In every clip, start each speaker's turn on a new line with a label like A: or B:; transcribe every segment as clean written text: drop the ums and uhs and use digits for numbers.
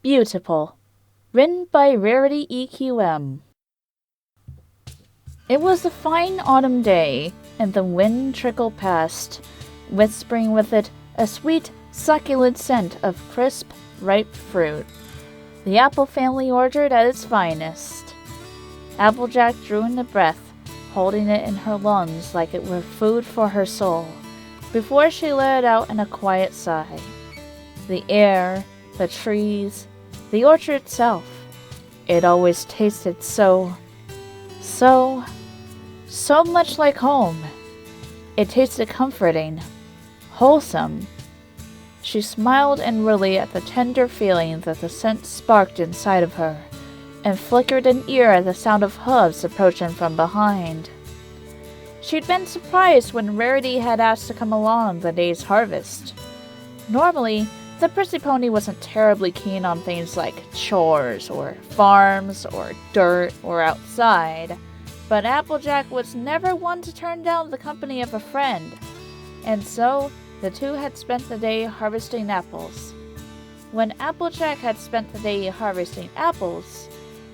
A: Beautiful. Written by RarityEQM. It was a fine autumn day, and the wind trickled past, whispering with it a sweet, succulent scent of crisp, ripe fruit. The apple family orchard at its finest. Applejack drew in a breath, holding it in her lungs like it were food for her soul, before she let it out in a quiet sigh. The air, the trees, the orchard itself, it always tasted so much like home. It tasted comforting, wholesome. She smiled inwardly at the tender feeling that the scent sparked inside of her, and flickered an ear at the sound of hooves approaching from behind. She'd been surprised when Rarity had asked to come along the day's harvest. Normally, the prissy pony wasn't terribly keen on things like chores, or farms, or dirt, or outside, but Applejack was never one to turn down the company of a friend, and so the two had spent the day harvesting apples. When Applejack had spent the day harvesting apples,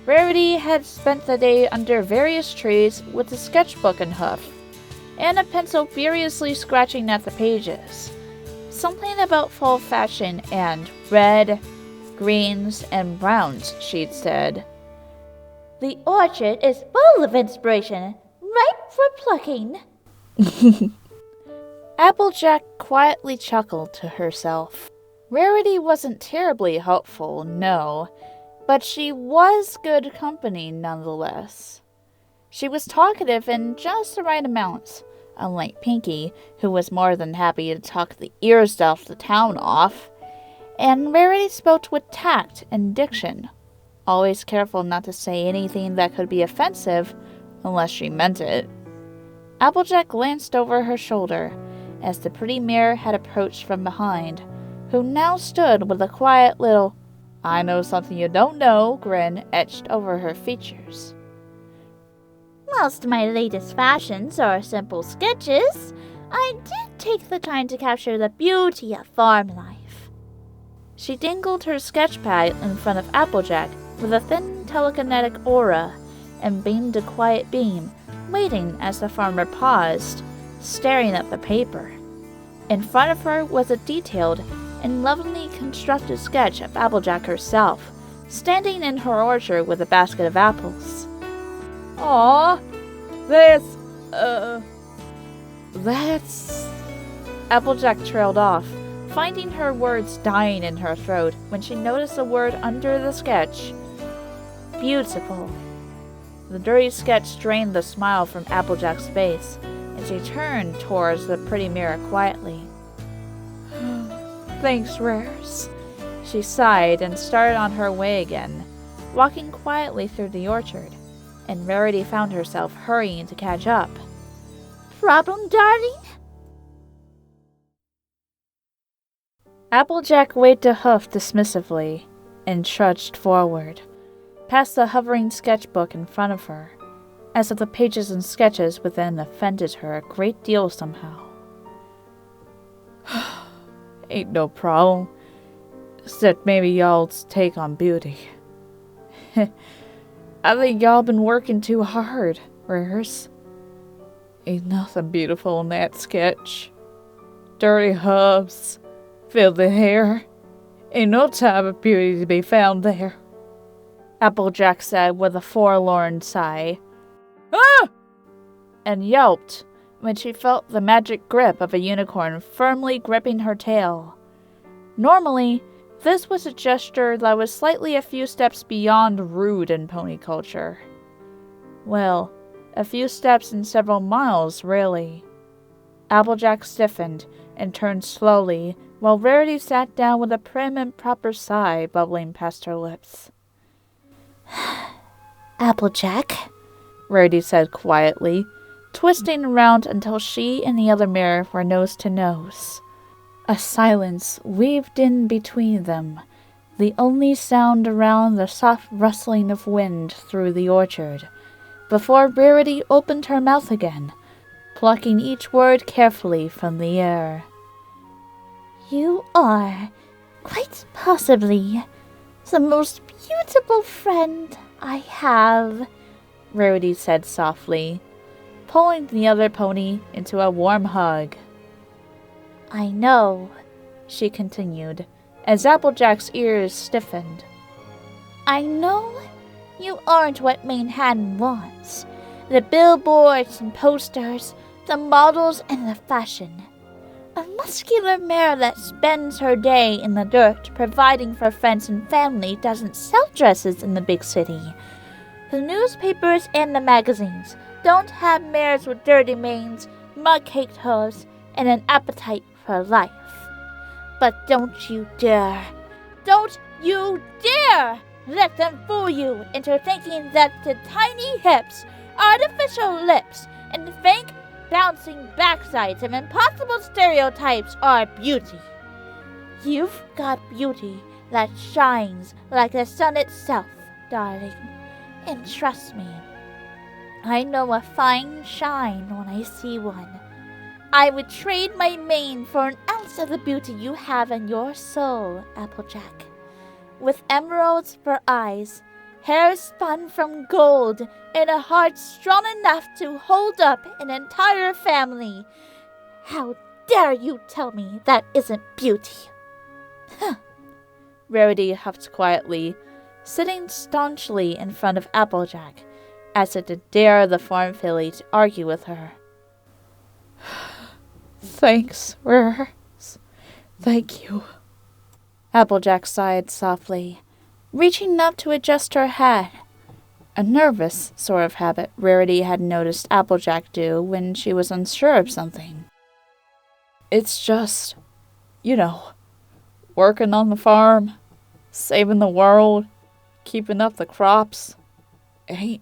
A: Rarity had spent the day under various trees with a sketchbook in hoof, and a pencil furiously scratching at the pages. Something about fall fashion and red, greens, and browns, she'd said.
B: The orchard is full of inspiration, ripe for plucking.
A: Applejack quietly chuckled to herself. Rarity wasn't terribly helpful, no, but she was good company nonetheless. She was talkative in just the right amounts, unlike Pinky, who was more than happy to talk the ears off the town off, and Rarity spoke with tact and diction, always careful not to say anything that could be offensive unless she meant it. Applejack glanced over her shoulder as the pretty mare had approached from behind, who now stood with a quiet little "I know something you don't know" grin etched over her features.
B: Whilst my latest fashions are simple sketches, I did take the time to capture the beauty of farm life.
A: She dangled her sketch pad in front of Applejack with a thin telekinetic aura, and beamed a quiet beam, waiting as the farmer paused, staring at the paper. In front of her was a detailed and lovingly constructed sketch of Applejack herself, standing in her orchard with a basket of apples.
C: Aw, that's...
A: Applejack trailed off, finding her words dying in her throat when she noticed a word under the sketch. Beautiful. The dirty sketch drained the smile from Applejack's face, and she turned towards the pretty mirror quietly. Thanks, Rares. She sighed and started on her way again, walking quietly through the orchard, and Rarity found herself hurrying to catch up.
B: Problem, darling?
A: Applejack waved a hoof dismissively and trudged forward, past the hovering sketchbook in front of her, as if the pages and sketches within offended her a great deal somehow.
C: Ain't no problem, except maybe y'all's take on beauty. I think y'all been working too hard, Rares. Ain't nothing beautiful in that sketch. Dirty hooves, filthy hair. Ain't no type of beauty to be found there.
A: Applejack said with a forlorn sigh.
C: Ah!
A: And yelped when she felt the magic grip of a unicorn firmly gripping her tail. Normally, this was a gesture that was slightly a few steps beyond rude in pony culture. Well, a few steps and several miles, really. Applejack stiffened and turned slowly, while Rarity sat down with a prim and proper sigh bubbling past her lips.
B: Applejack,
A: Rarity said quietly, twisting around until she and the other mare were nose to nose. A silence weaved in between them, the only sound around the soft rustling of wind through the orchard, before Rarity opened her mouth again, plucking each word carefully from the air.
B: You are, quite possibly, the most beautiful friend I have,"
A: Rarity said softly, pulling the other pony into a warm hug.
B: "I know,"
A: she continued, as Applejack's ears stiffened.
B: "I know you aren't what Manhattan wants. The billboards and posters, the models and the fashion. A muscular mare that spends her day in the dirt providing for friends and family doesn't sell dresses in the big city. The newspapers and the magazines don't have mares with dirty manes, mud-caked hooves, and an appetite for life. But don't you dare let them fool you into thinking that the tiny hips, artificial lips, and fake bouncing backsides of impossible stereotypes are beauty. You've got beauty that shines like the sun itself, darling. And trust me, I know a fine shine when I see one. I would trade my mane for an ounce of the beauty you have in your soul, Applejack. With emeralds for eyes, hair spun from gold, and a heart strong enough to hold up an entire family. How dare you tell me that isn't beauty?"
A: Rarity huffed quietly, sitting staunchly in front of Applejack, as if to dare the farm filly to argue with her.
C: "Thanks, Rarity. Thank you."
A: Applejack sighed softly, reaching up to adjust her hat, a nervous sort of habit Rarity had noticed Applejack do when she was unsure of something.
C: "It's just, working on the farm, saving the world, keeping up the crops. Ain't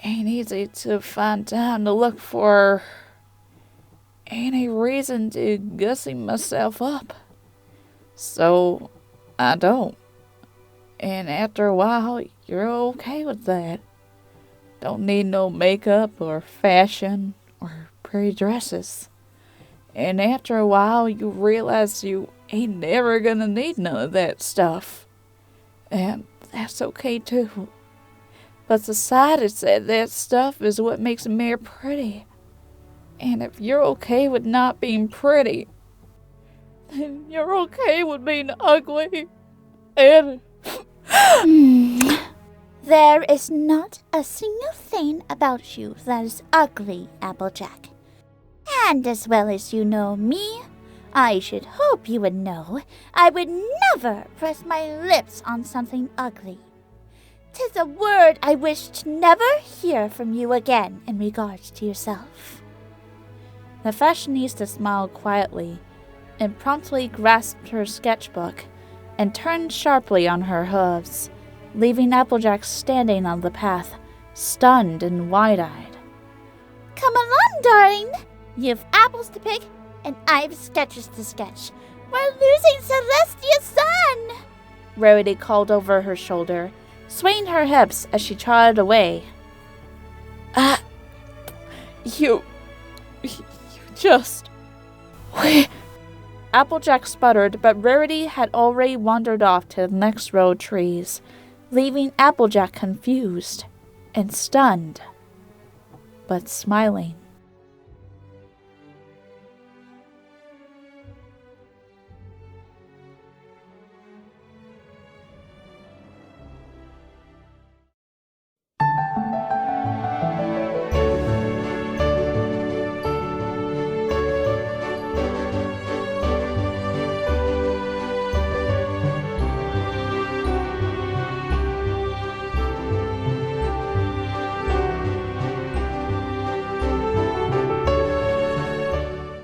C: easy to find time to look for any reason to gussy myself up. So I don't. And after a while, you're okay with that. Don't need no makeup or fashion or pretty dresses. And after a while, you realize you ain't never gonna need none of that stuff. And that's okay too. But society said that stuff is what makes a mare pretty. And if you're okay with not being pretty, then you're okay with being ugly. And
B: There is not a single thing about you that is ugly, Applejack. And as well as you know me, I should hope you would know I would never press my lips on something ugly. 'Tis a word I wish to never hear from you again in regards to yourself."
A: The fashionista smiled quietly and promptly grasped her sketchbook and turned sharply on her hooves, leaving Applejack standing on the path, stunned and wide-eyed.
B: "Come along, darling. You've apples to pick, and I've sketches to sketch. We're losing Celestia's son!"
A: Rarity called over her shoulder, swaying her hips as she trotted away.
C: you just...
A: Applejack sputtered, but Rarity had already wandered off to the next row of trees, leaving Applejack confused and stunned, but smiling.